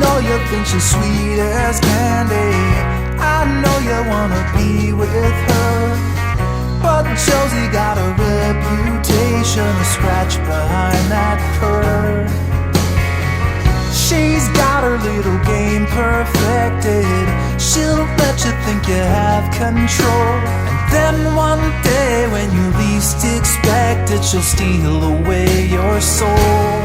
know you think she's sweet as candy. I know you wanna be with her, but Josie got a reputation to scratch behind that curve. She's got her little game perfected. She'll let you think you have control, and then one day when you least expect it, she'll steal away your soul.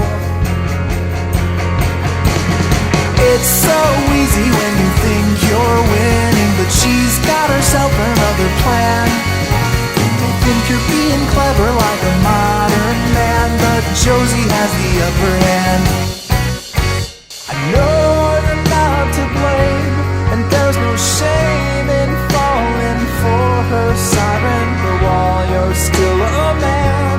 It's so easy when you think you're winning, but she's got herself another plan. You think you're being clever like a modern man, but Josie has the upper hand. I know you're not to blame, and there's no shame in falling for her siren, but while you're still a man,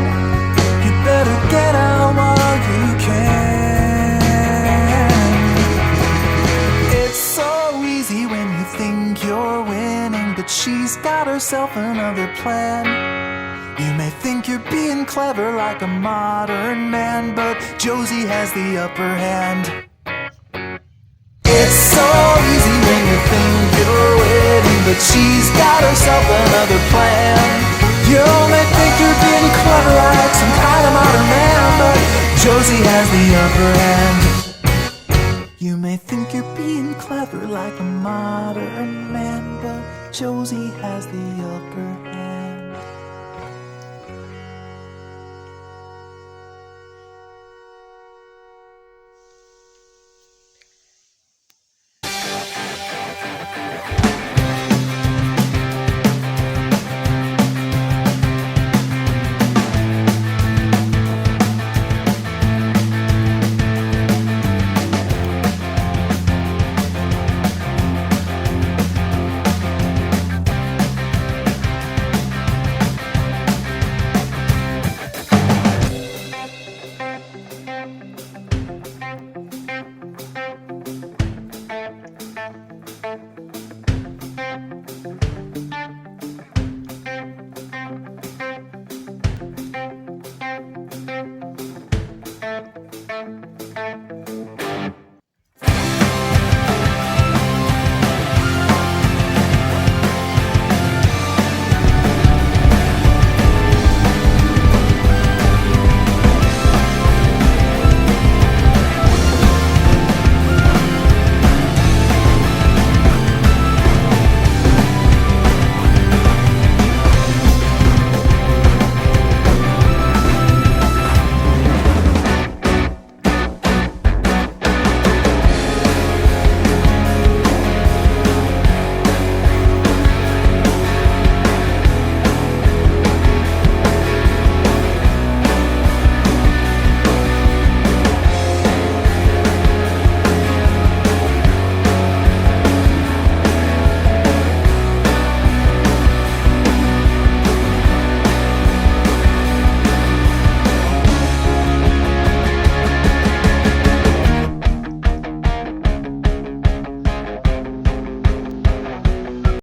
you better get out while you can. It's so easy when you think you're winning, but she's got herself another plan. You may think you're being clever like a modern man, but Josie has the upper hand. It's so easy when you think you're winning, but she's got herself another plan. You may think you're being clever like some kind of modern man, but Josie has the upper hand. You may think you're being clever like a modern man, but Josie has the upper hand.